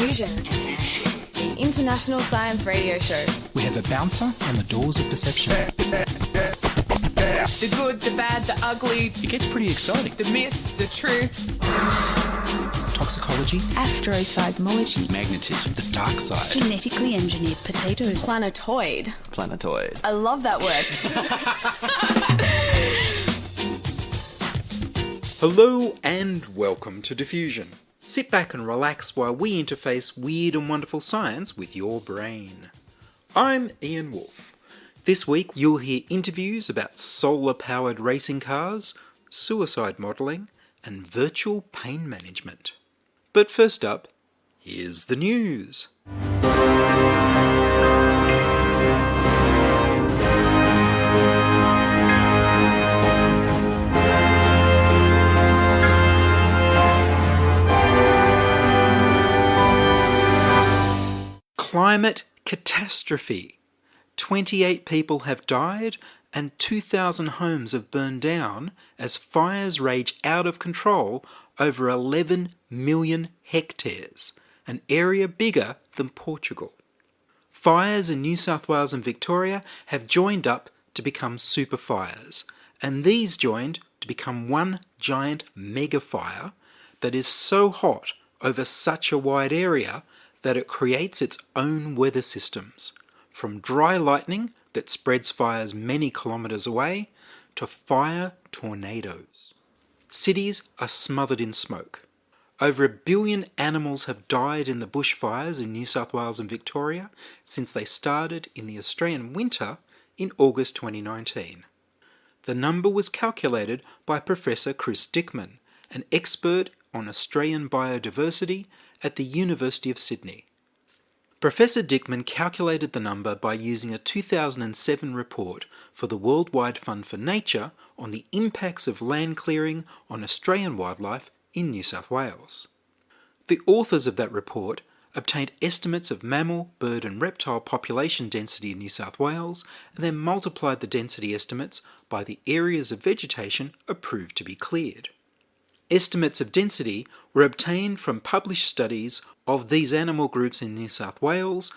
Diffusion, the international science radio show. We have a bouncer on the doors of perception. The good, the bad, the ugly. It gets pretty exciting. The myths, the truths. Toxicology. Astroseismology. Magnetism. The dark side. Genetically engineered potatoes. Planetoid. I love that word. Hello and welcome to Diffusion. Sit back and relax while we interface weird and wonderful science with your brain. I'm Ian Woolf. This week you'll hear interviews about solar-powered racing cars, suicide modelling, and virtual pain management. But first up, here's the news. Climate catastrophe. 28 people have died and 2,000 homes have burned down as fires rage out of control over 11 million hectares, an area bigger than Portugal. Fires in New South Wales and Victoria have joined up to become super fires, and these joined to become one giant mega fire that is so hot over such a wide area that it creates its own weather systems, from dry lightning that spreads fires many kilometres away to fire tornadoes. Cities are smothered in smoke. Over 1 billion animals have died in the bushfires in New South Wales and Victoria since they started in the Australian winter in August 2019. The number was calculated by Professor Chris Dickman, an expert on Australian biodiversity at the University of Sydney. Professor Dickman calculated the number by using a 2007 report for the Worldwide Fund for Nature on the impacts of land clearing on Australian wildlife in New South Wales. The authors of that report obtained estimates of mammal, bird and reptile population density in New South Wales and then multiplied the density estimates by the areas of vegetation approved to be cleared. Estimates of density were obtained from published studies of these animal groups in New South Wales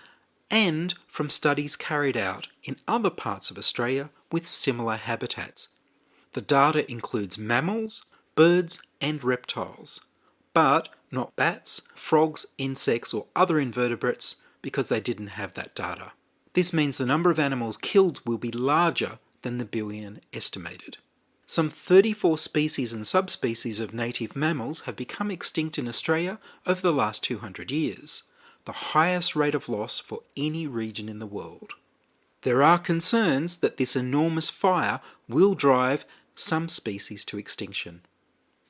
and from studies carried out in other parts of Australia with similar habitats. The data includes mammals, birds and reptiles, but not bats, frogs, insects or other invertebrates because they didn't have that data. This means the number of animals killed will be larger than the billion estimated. Some 34 species and subspecies of native mammals have become extinct in Australia over the last 200 years, the highest rate of loss for any region in the world. There are concerns that this enormous fire will drive some species to extinction.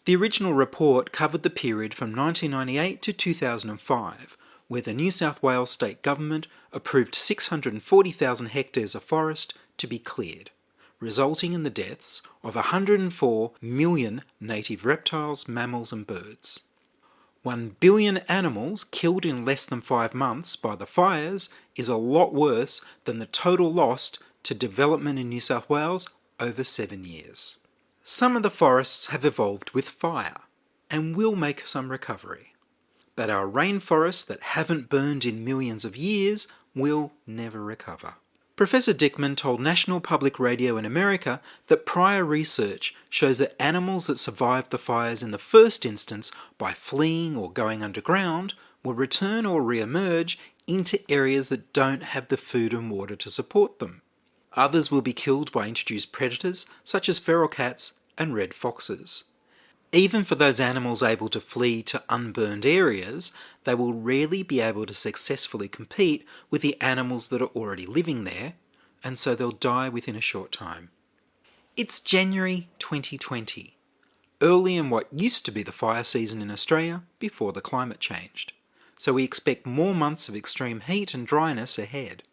The original report covered the period from 1998 to 2005, where the New South Wales state government approved 640,000 hectares of forest to be cleared, resulting in the deaths of 104 million native reptiles, mammals and birds. 1 billion animals killed in less than 5 months by the fires is a lot worse than the total lost to development in New South Wales over 7 years. Some of the forests have evolved with fire and will make some recovery, but our rainforests that haven't burned in millions of years will never recover. Professor Dickman told National Public Radio in America that prior research shows that animals that survived the fires in the first instance by fleeing or going underground will return or re-emerge into areas that don't have the food and water to support them. Others will be killed by introduced predators such as feral cats and red foxes. Even for those animals able to flee to unburned areas, they will rarely be able to successfully compete with the animals that are already living there, and so they'll die within a short time. It's January 2020, early in what used to be the fire season in Australia before the climate changed, so we expect more months of extreme heat and dryness ahead.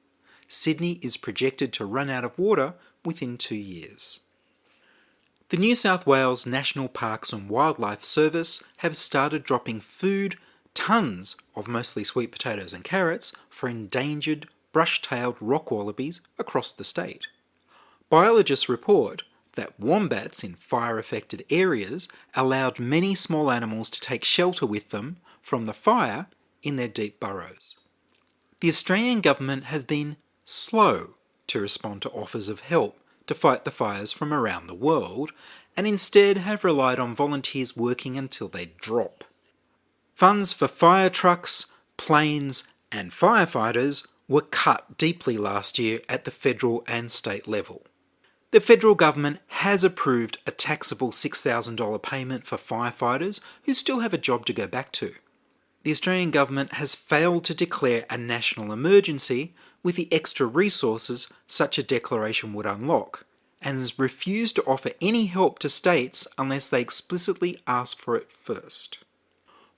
Sydney is projected to run out of water within 2 years. The New South Wales National Parks and Wildlife Service have started dropping food, tons of mostly sweet potatoes and carrots, for endangered brush-tailed rock wallabies across the state. Biologists report that wombats in fire-affected areas allowed many small animals to take shelter with them from the fire in their deep burrows. The Australian government have been slow to respond to offers of help to fight the fires from around the world, and instead have relied on volunteers working until they drop. Funds for fire trucks, planes, and firefighters were cut deeply last year at the federal and state level. The federal government has approved a taxable $6,000 payment for firefighters who still have a job to go back to. The Australian government has failed to declare a national emergency with the extra resources such a declaration would unlock, and has refused to offer any help to states unless they explicitly ask for it first.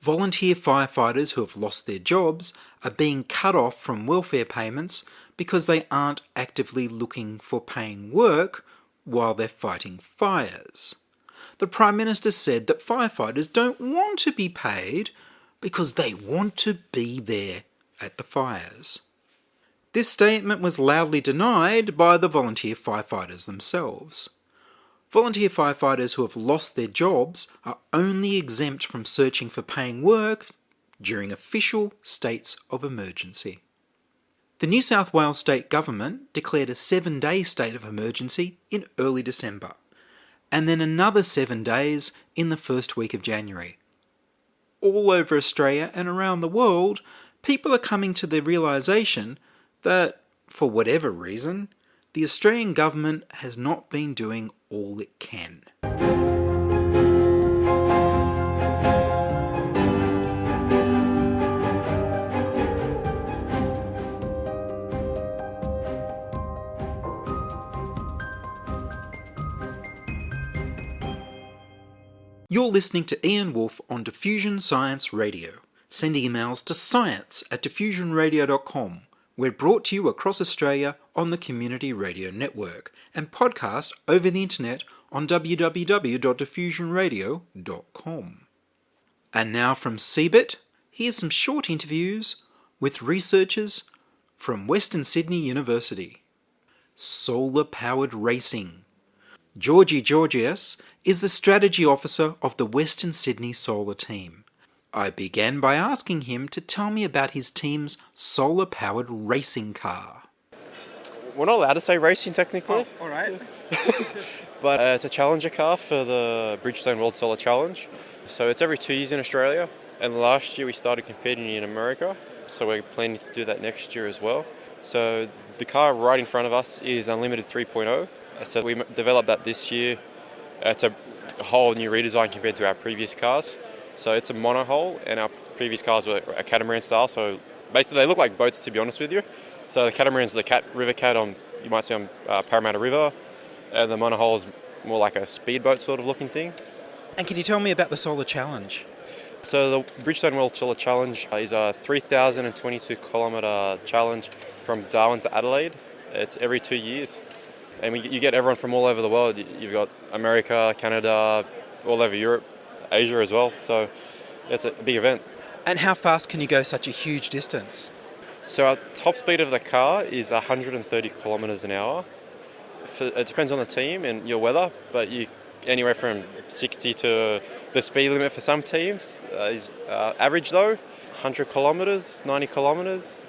Volunteer firefighters who have lost their jobs are being cut off from welfare payments because they aren't actively looking for paying work while they're fighting fires. The Prime Minister said that firefighters don't want to be paid because they want to be there at the fires. This statement was loudly denied by the volunteer firefighters themselves. Volunteer firefighters who have lost their jobs are only exempt from searching for paying work during official states of emergency. The New South Wales state government declared a 7-day state of emergency in early December, and then another 7 days in the first week of January. All over Australia and around the world, people are coming to the realisation that, for whatever reason, the Australian government has not been doing all it can. You're listening to Ian Woolf on Diffusion Science Radio. Send emails to science@diffusionradio.com. We're brought to you across Australia on the Community Radio Network and podcast over the internet on www.diffusionradio.com. And now from CBIT, here's some short interviews with researchers from Western Sydney University. Solar-powered racing. Georgi Georgieff is the strategy officer of the Western Sydney Solar Team. I began by asking him to tell me about his team's solar-powered racing car. We're not allowed to say racing technically. Oh, all right. But it's a challenger car for the Bridgestone World Solar Challenge. So it's every 2 years in Australia. And last year we started competing in America. So we're planning to do that next year as well. So the car right in front of us is Unlimited 3.0. So we developed that this year. It's a whole new redesign compared to our previous cars. So it's a monohull, and our previous cars were a catamaran style. So basically, they look like boats, to be honest with you. So the catamaran's the river cat you might see on Parramatta River, and the monohull is more like a speedboat sort of looking thing. And can you tell me about the Solar Challenge? So the Bridgestone World Solar Challenge is a 3,022 kilometre challenge from Darwin to Adelaide. It's every 2 years, and you get everyone from all over the world. You've got America, Canada, all over Europe, Asia as well, so it's a big event. And how fast can you go such a huge distance? So our top speed of the car is 130 kilometres an hour. It depends on the team and your weather, but anywhere from 60 to the speed limit for some teams is average though, 100 kilometres, 90 kilometres.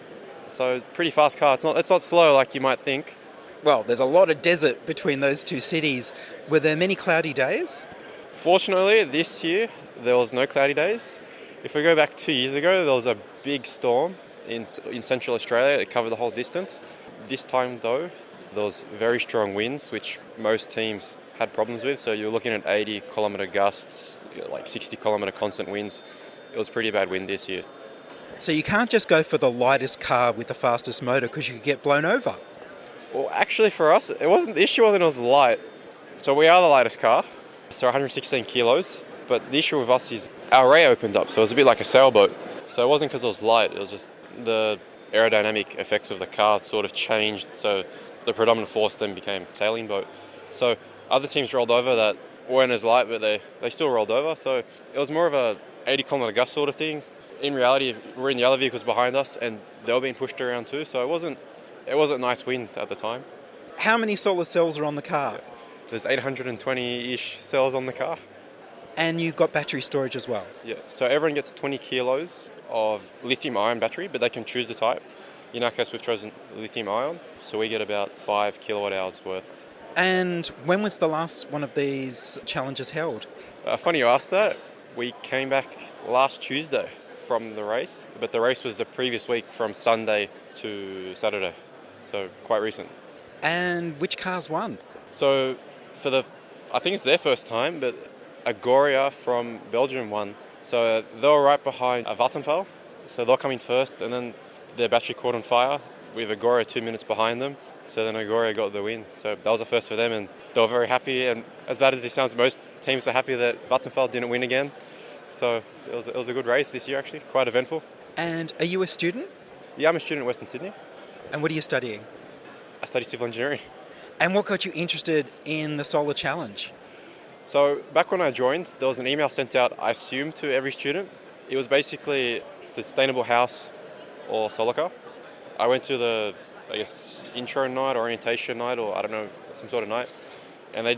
So pretty fast car. It's not slow like you might think. Well, there's a lot of desert between those two cities. Were there many cloudy days? Fortunately, this year, there was no cloudy days. If we go back 2 years ago, there was a big storm in central Australia. It covered the whole distance. This time, though, there was very strong winds, which most teams had problems with. So you're looking at 80-kilometre gusts, like 60-kilometre constant winds. It was pretty bad wind this year. So you can't just go for the lightest car with the fastest motor because you could get blown over. Well, actually, for us, the issue wasn't it was light. So we are the lightest car. So 116 kilos, but the issue with us is our ray opened up, so it was a bit like a sailboat. So it wasn't because it was light, it was just the aerodynamic effects of the car sort of changed, so the predominant force then became sailing boat. So other teams rolled over that weren't as light, but they still rolled over, so it was more of a 80-kilometre gust sort of thing. In reality, we're in the other vehicles behind us, and they were being pushed around too, so it wasn't nice wind at the time. How many solar cells are on the car? There's 820-ish cells on the car. And you've got battery storage as well? Yeah, so everyone gets 20 kilos of lithium-ion battery, but they can choose the type. In our case, we've chosen lithium-ion, so we get about 5 kilowatt-hours worth. And when was the last one of these challenges held? Funny you asked that. We came back last Tuesday from the race, but the race was the previous week from Sunday to Saturday, so quite recent. And which cars won? So I think it's their first time, but Agoria from Belgium won. So they were right behind Vattenfall, so they're coming first, and then their battery caught on fire with Agoria 2 minutes behind them. So then Agoria got the win. So that was a first for them, and they were very happy. And as bad as this sounds, most teams were happy that Vattenfall didn't win again. So it was a good race this year, actually, quite eventful. And are you a student? Yeah, I'm a student at Western Sydney. And what are you studying? I study civil engineering. And what got you interested in the solar challenge? So back when I joined, there was an email sent out, I assume, to every student. It was basically sustainable house or solar car. I went to the, intro night, orientation night, or I don't know, some sort of night. And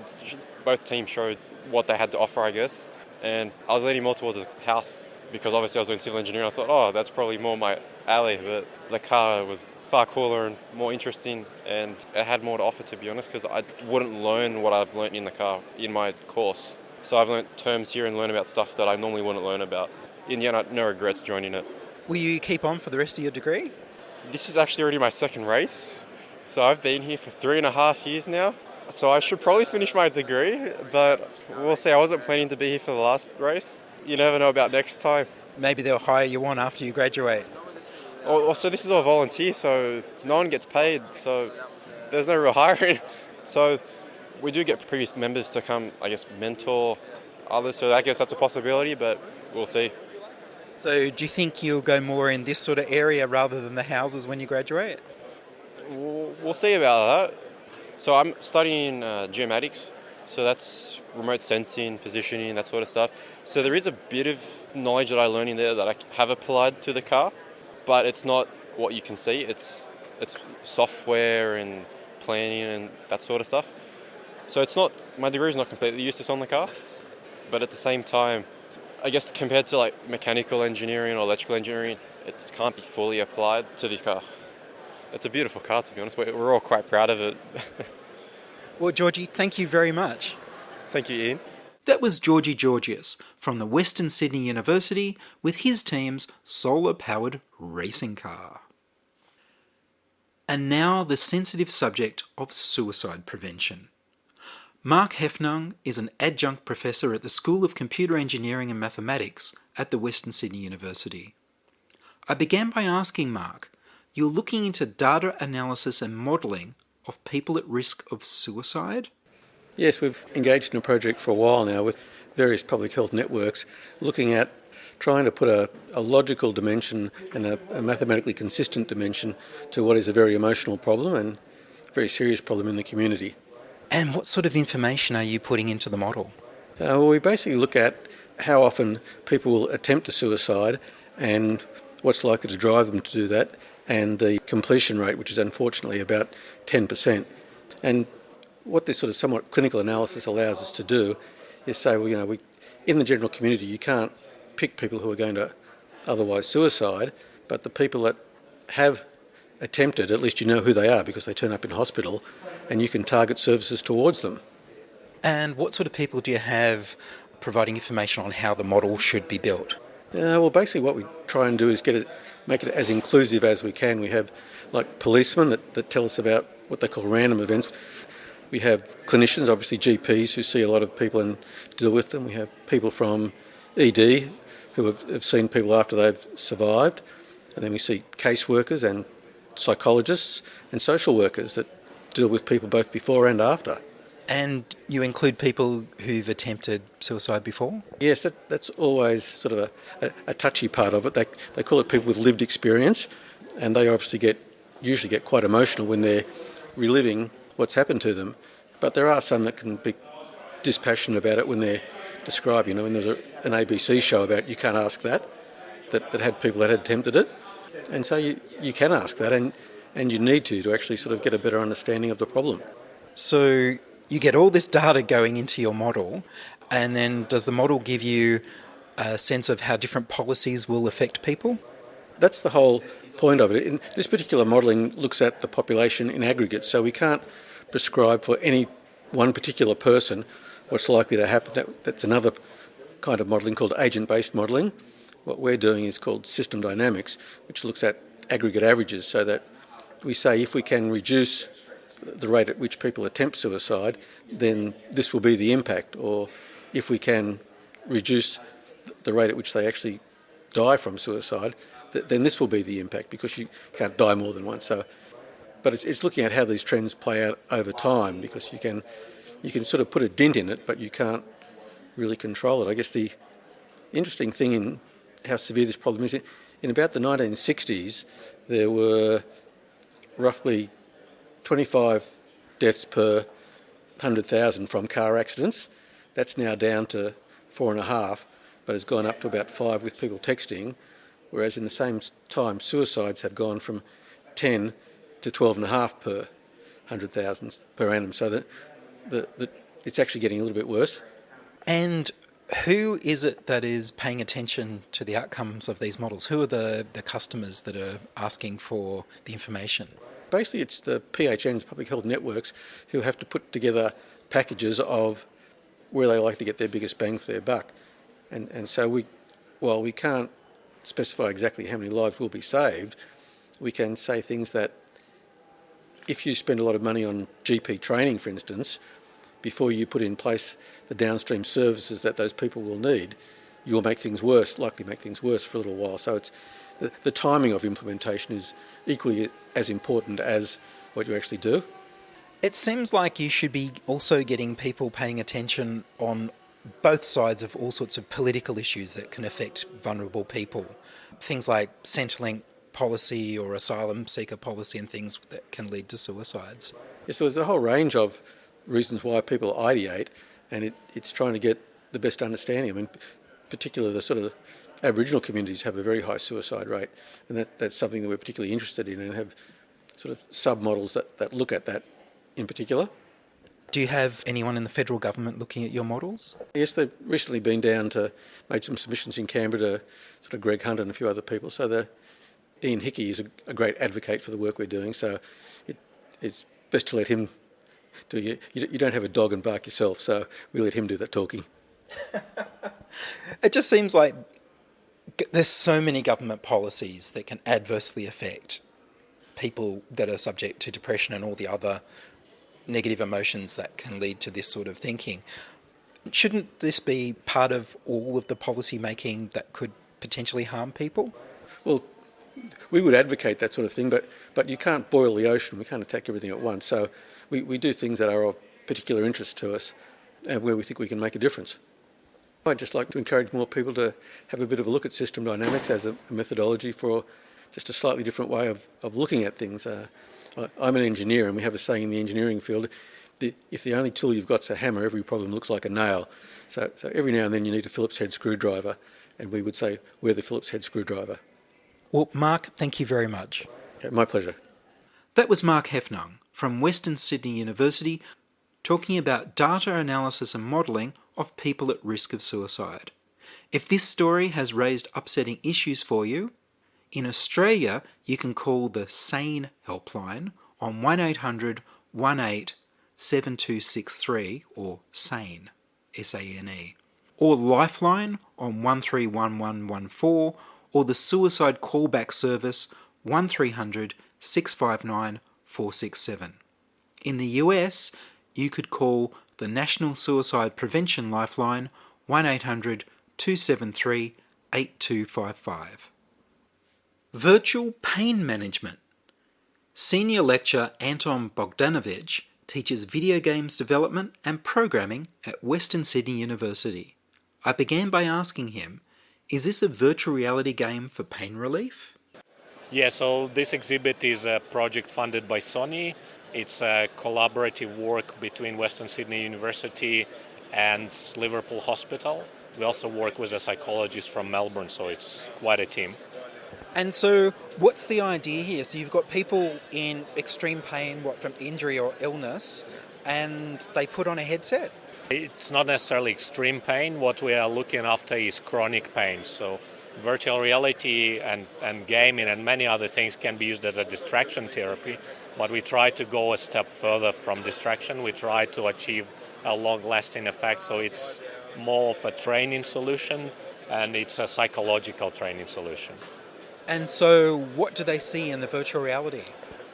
both teams showed what they had to offer, I guess. And I was leaning more towards the house because obviously I was doing civil engineering. I thought, that's probably more my alley. But the car was far cooler and more interesting, and it had more to offer, to be honest, because I wouldn't learn what I've learnt in the car in my course. So I've learnt terms here and learned about stuff that I normally wouldn't learn about. In the end, no regrets joining it. Will you keep on for the rest of your degree? This is actually already my second race. So I've been here for 3.5 years now. So I should probably finish my degree, but we'll see. I wasn't planning to be here for the last race. You never know about next time. Maybe they'll hire you on after you graduate. Also, this is all volunteer, so no one gets paid, so there's no real hiring. So we do get previous members to come, mentor others, so I guess that's a possibility, but we'll see. So do you think you'll go more in this sort of area rather than the houses when you graduate? We'll see about that. So I'm studying geomatics, so that's remote sensing, positioning, that sort of stuff. So there is a bit of knowledge that I learned in there that I have applied to the car, but it's not what you can see. It's software and planning and that sort of stuff. So my degree is not completely useless on the car, but at the same time, I guess compared to mechanical engineering or electrical engineering, it can't be fully applied to the car. It's a beautiful car, to be honest. We're all quite proud of it. Well, Georgie, thank you very much. Thank you, Ian. That was Georgi Georgieff from the Western Sydney University with his team's solar-powered racing car. And now the sensitive subject of suicide prevention. Mark Heffernan is an adjunct professor at the School of Computer Engineering and Mathematics at the Western Sydney University. I began by asking Mark, you're looking into data analysis and modelling of people at risk of suicide? Yes, we've engaged in a project for a while now with various public health networks looking at trying to put a logical dimension and a mathematically consistent dimension to what is a very emotional problem and a very serious problem in the community. And what sort of information are you putting into the model? Well, we basically look at how often people will attempt a suicide and what's likely to drive them to do that, and the completion rate, which is unfortunately about 10%. And what this sort of somewhat clinical analysis allows us to do is say, well, in the general community, you can't pick people who are going to otherwise suicide, but the people that have attempted, at least you know who they are because they turn up in hospital, and you can target services towards them. And what sort of people do you have providing information on how the model should be built? Well, basically what we try and do is make it as inclusive as we can. We have policemen that tell us about what they call random events. We have clinicians, obviously GPs, who see a lot of people and deal with them. We have people from ED who have seen people after they've survived. And then we see caseworkers and psychologists and social workers that deal with people both before and after. And you include people who've attempted suicide before? Yes, that's always sort of a touchy part of it. They call it people with lived experience, and they obviously usually get quite emotional when they're reliving what's happened to them. But there are some that can be dispassionate about it when they're describing. When there's an ABC show about You Can't Ask That had people that had attempted it. And so you can ask that, and you need to actually sort of get a better understanding of the problem. So you get all this data going into your model, and then does the model give you a sense of how different policies will affect people? That's the whole point of it. This particular modelling looks at the population in aggregate, so we can't prescribe for any one particular person what's likely to happen. That's another kind of modelling called agent-based modelling. What we're doing is called system dynamics, which looks at aggregate averages, so that we say if we can reduce the rate at which people attempt suicide, then this will be the impact, or if we can reduce the rate at which they actually die from suicide, then this will be the impact, because you can't die more than once. But it's looking at how these trends play out over time, because you can sort of put a dent in it, but you can't really control it. I guess the interesting thing in how severe this problem is, in about the 1960s, there were roughly 25 deaths per 100,000 from car accidents. That's now down to 4.5, but has gone up to about 5 with people texting, whereas in the same time suicides have gone from 10 to 12.5 per 100,000 per annum. So that it's actually getting a little bit worse. And who is it that is paying attention to the outcomes of these models? Who are the customers that are asking for the information? Basically, it's the PHNs, public health networks, who have to put together packages of where they like to get their biggest bang for their buck. And so while we can't specify exactly how many lives will be saved, we can say things that if you spend a lot of money on GP training, for instance, before you put in place the downstream services that those people will need, you'll make things worse, likely make things worse for a little while. So it's the timing of implementation is equally as important as what you actually do. It seems like you should be also getting people paying attention on both sides of all sorts of political issues that can affect vulnerable people. Things like Centrelink policy or asylum seeker policy and things that can lead to suicides. Yes, there's a whole range of reasons why people ideate, and it's trying to get the best understanding. I mean, particularly the sort of Aboriginal communities have a very high suicide rate, and that's something that we're particularly interested in, and have sort of sub-models that look at that in particular. Do you have anyone in the federal government looking at your models? Yes, they've recently been down to made some submissions in Canberra to sort of Greg Hunt and a few other people. So Ian Hickey is a great advocate for the work we're doing, so it's best to let him do it. You don't have a dog and bark yourself, so we let him do that talking. It just seems like there's so many government policies that can adversely affect people that are subject to depression and all the other negative emotions that can lead to this sort of thinking. Shouldn't this be part of all of the policy making that could potentially harm people? Well, we would advocate that sort of thing, but you can't boil the ocean. We can't attack everything at once. So we do things that are of particular interest to us and where we think we can make a difference. I'd just like to encourage more people to have a bit of a look at system dynamics as a methodology for just a slightly different way of looking at things. I'm an engineer, and we have a saying in the engineering field, if the only tool you've got is a hammer, every problem looks like a nail. So every now and then you need a Phillips head screwdriver, and we would say we're the Phillips head screwdriver. Well, Mark, thank you very much. Okay, my pleasure. That was Mark Heffernan from Western Sydney University talking about data analysis and modelling of people at risk of suicide. If this story has raised upsetting issues for you, in Australia you can call the SANE helpline on 1800 18 7263 or SANE, S-A-N-E, or Lifeline on 131114 or the suicide callback service 1300 659 467. In the US, you could call the National Suicide Prevention Lifeline 1800 273 8255. Virtual pain management. Senior lecturer Anton Bogdanovych teaches video games development and programming at Western Sydney University. I began by asking him, is this a virtual reality game for pain relief? Yeah, so this exhibit is a project funded by Sony. It's a collaborative work between Western Sydney University and Liverpool Hospital. We also work with a psychologist from Melbourne, so it's quite a team. And so what's the idea here? So you've got people in extreme pain, from injury or illness, and they put on a headset? It's not necessarily extreme pain. What we are looking after is chronic pain. So virtual reality and gaming and many other things can be used as a distraction therapy, but we try to go a step further from distraction. We try to achieve a long-lasting effect, so it's more of a training solution and it's a psychological training solution. And so what do they see in the virtual reality?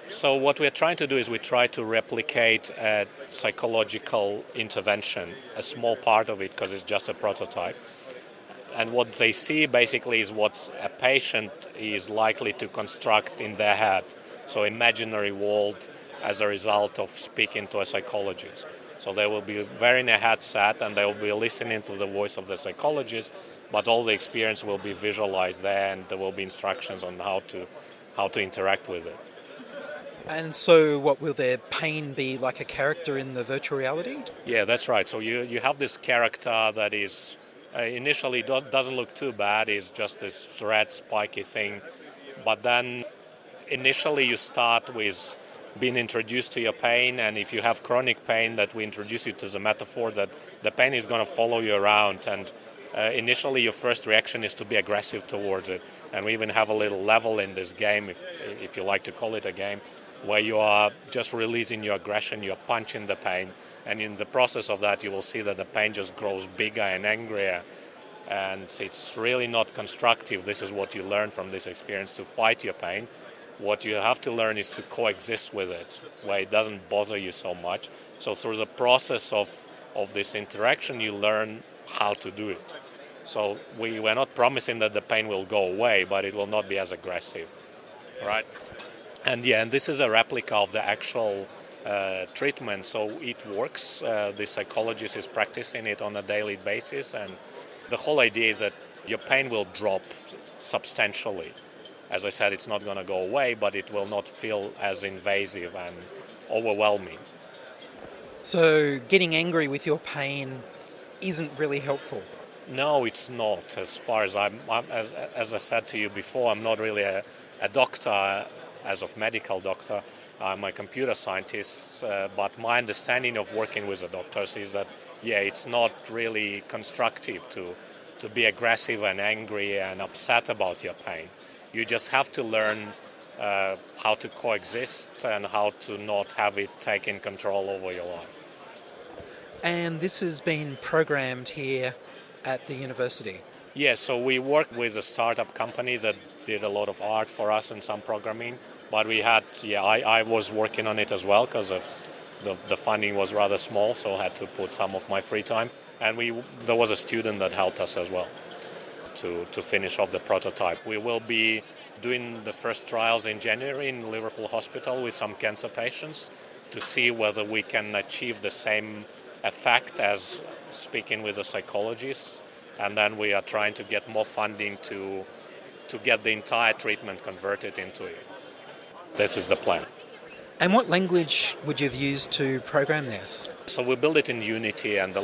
So what we're trying to do is we try to replicate a psychological intervention, a small part of it because it's just a prototype. And what they see basically is what a patient is likely to construct in their head. So imaginary world as a result of speaking to a psychologist. So they will be wearing a headset and they will be listening to the voice of the psychologist, but all the experience will be visualized there and there will be instructions on how to interact with it. And so what will their pain be like a character in the virtual reality? Yeah, that's right. So you have this character that is initially doesn't look too bad. It's just this red spiky thing. But then initially you start with being introduced to your pain, and if you have chronic pain, that we introduce you to the metaphor that the pain is going to follow you around. And initially your first reaction is to be aggressive towards it. And we even have a little level in this game, if you like to call it a game, where you are just releasing your aggression, you're punching the pain. And in the process of that, you will see that the pain just grows bigger and angrier. And it's really not constructive. This is what you learn from this experience, to fight your pain. What you have to learn is to coexist with it, where it doesn't bother you so much. So through the process of this interaction, you learn how to do it. So we're not promising that the pain will go away, but it will not be as aggressive, right? And this is a replica of the actual treatment, so it works. The psychologist is practicing it on a daily basis, and the whole idea is that your pain will drop substantially. As I said, it's not going to go away, but it will not feel as invasive and overwhelming. So getting angry with your pain isn't really helpful? No, it's not. As far as as I said to you before, I'm not really a doctor, as of medical doctor. I'm a computer scientist, but my understanding of working with the doctors is that, it's not really constructive to be aggressive and angry and upset about your pain. You just have to learn how to coexist and how to not have it taking control over your life. And this has been programmed here at the university? Yes, so we worked with a startup company that did a lot of art for us and some programming. But we had, I was working on it as well because the funding was rather small, so I had to put some of my free time. And there was a student that helped us as well to finish off the prototype. We will be doing the first trials in January in Liverpool Hospital with some cancer patients to see whether we can achieve the same effect as speaking with a psychologist. And then we are trying to get more funding to get the entire treatment converted into it. This is the plan. And what language would you have used to program this? So we build it in Unity, and the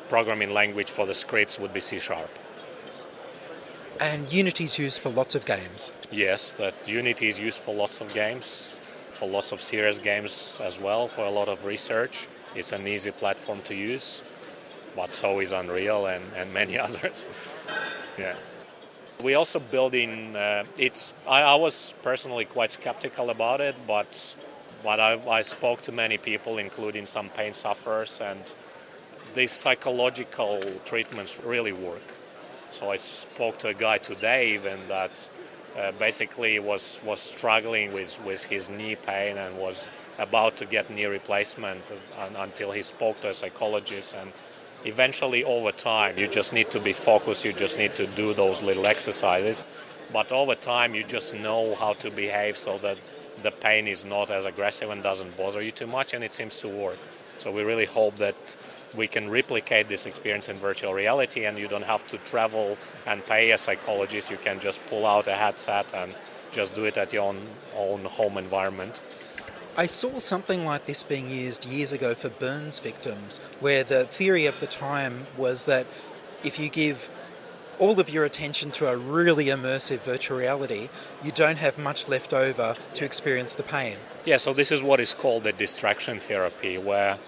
programming language for the scripts would be C#. And Unity's used for lots of games? Yes, that Unity is used for lots of games, for lots of serious games as well, for a lot of research. It's an easy platform to use, but so is Unreal and many others. Yeah. We also build in, I was personally quite skeptical about it, but I spoke to many people, including some pain sufferers, and these psychological treatments really work. So I spoke to a guy today even that basically was struggling with his knee pain and was about to get knee replacement until he spoke to a psychologist. And eventually, over time, you just need to be focused, you just need to do those little exercises. But over time, you just know how to behave so that the pain is not as aggressive and doesn't bother you too much, and it seems to work. So we really hope that we can replicate this experience in virtual reality, and you don't have to travel and pay a psychologist. You can just pull out a headset and just do it at your own home environment. I saw something like this being used years ago for burns victims, where the theory of the time was that if you give all of your attention to a really immersive virtual reality, you don't have much left over to experience the pain. Yeah, so this is what is called the distraction therapy, where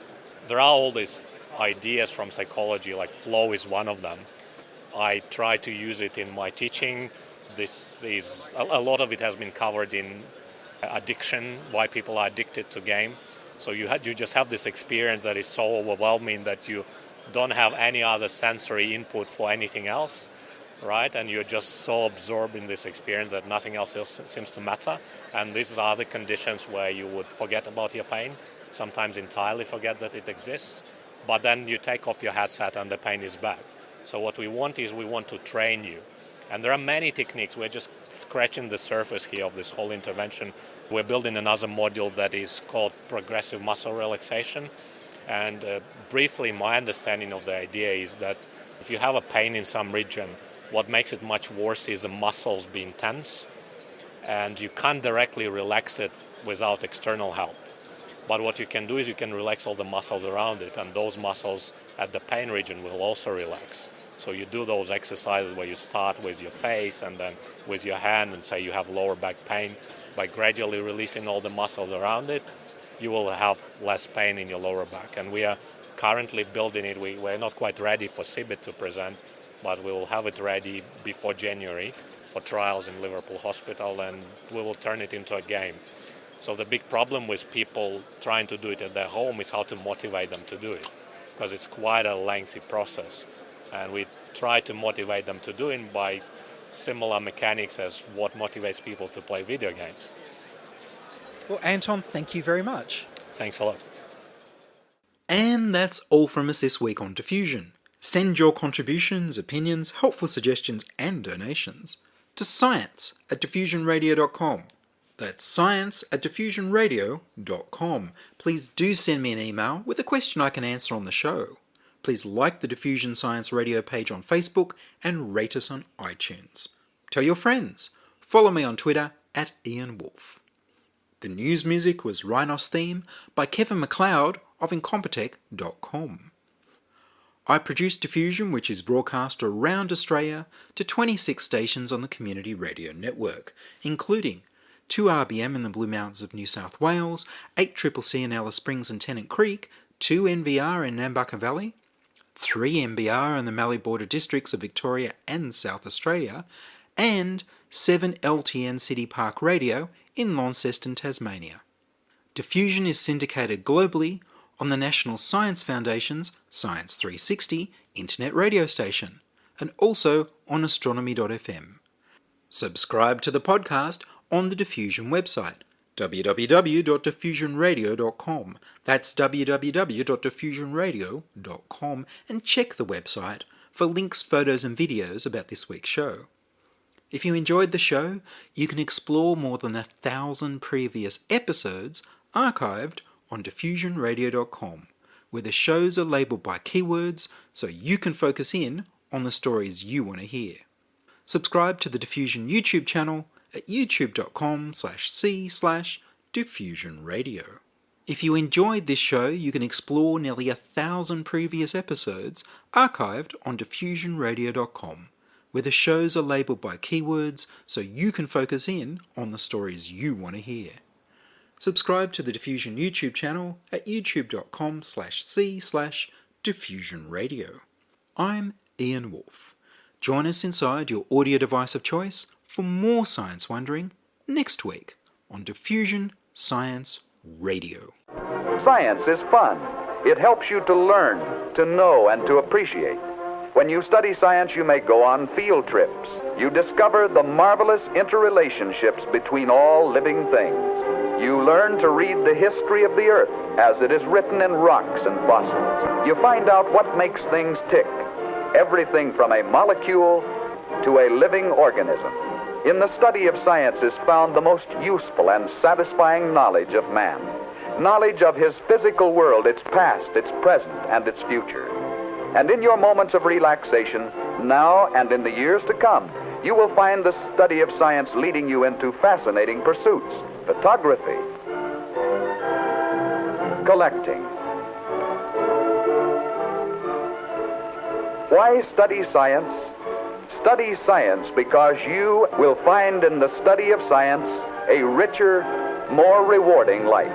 there are all these ideas from psychology, like flow is one of them. I try to use it in my teaching. This is a lot of it has been covered in addiction, why people are addicted to game. So you just have this experience that is so overwhelming that you don't have any other sensory input for anything else, right? And you're just so absorbed in this experience that nothing else seems to matter. And these are the conditions where you would forget about your pain, sometimes entirely forget that it exists, but then you take off your headset and the pain is back. So what we want to train you. And there are many techniques. We're just scratching the surface here of this whole intervention. We're building another module that is called progressive muscle relaxation. And briefly, my understanding of the idea is that if you have a pain in some region, what makes it much worse is the muscles being tense. And you can't directly relax it without external help. But what you can do is you can relax all the muscles around it, and those muscles at the pain region will also relax. So you do those exercises where you start with your face and then with your hand and say you have lower back pain. By gradually releasing all the muscles around it, you will have less pain in your lower back. And we are currently building it. We're not quite ready for CeBIT to present, but we will have it ready before January for trials in Liverpool Hospital, and we will turn it into a game. So the big problem with people trying to do it at their home is how to motivate them to do it, because it's quite a lengthy process. And we try to motivate them to do it by similar mechanics as what motivates people to play video games. Well, Anton, thank you very much. Thanks a lot. And that's all from us this week on Diffusion. Send your contributions, opinions, helpful suggestions and donations to science@diffusionradio.com. That's science@diffusionradio.com. Please do send me an email with a question I can answer on the show. Please like the Diffusion Science Radio page on Facebook and rate us on iTunes. Tell your friends. Follow me on Twitter @Ian Woolf. The news music was Rhinos Theme by Kevin MacLeod of Incompetech.com. I produce Diffusion, which is broadcast around Australia to 26 stations on the Community Radio Network, including 2RBM in the Blue Mountains of New South Wales, 8CCC in Alice Springs and Tennant Creek, 2 NBR in Nambucca Valley, 3 NBR in the Mallee Border districts of Victoria and South Australia, and 7 LTN City Park Radio in Launceston, Tasmania. Diffusion is syndicated globally on the National Science Foundation's Science 360 internet radio station, and also on astronomy.fm. Subscribe to the podcast on the Diffusion website, www.diffusionradio.com. That's www.diffusionradio.com, and check the website for links, photos and videos about this week's show. If you enjoyed the show, you can explore more than 1,000 previous episodes archived on diffusionradio.com, where the shows are labelled by keywords so you can focus in on the stories you want to hear. Subscribe to the Diffusion YouTube channel at youtube.com/c/diffusionradio. If you enjoyed this show, you can explore nearly 1,000 previous episodes archived on diffusionradio.com, where the shows are labelled by keywords so you can focus in on the stories you want to hear. Subscribe to the Diffusion YouTube channel at youtube.com/c/diffusionradio. I'm Ian Woolf. Join us inside your audio device of choice for more science wondering next week on Diffusion Science Radio. Science is fun. It helps you to learn, to know, and to appreciate. When you study science, you may go on field trips. You discover the marvelous interrelationships between all living things. You learn to read the history of the Earth as it is written in rocks and fossils. You find out what makes things tick, everything from a molecule to a living organism. In the study of science is found the most useful and satisfying knowledge of man. Knowledge of his physical world, its past, its present, and its future. And in your moments of relaxation, now and in the years to come, you will find the study of science leading you into fascinating pursuits. Photography, collecting. Why study science? Study science because you will find in the study of science a richer, more rewarding life.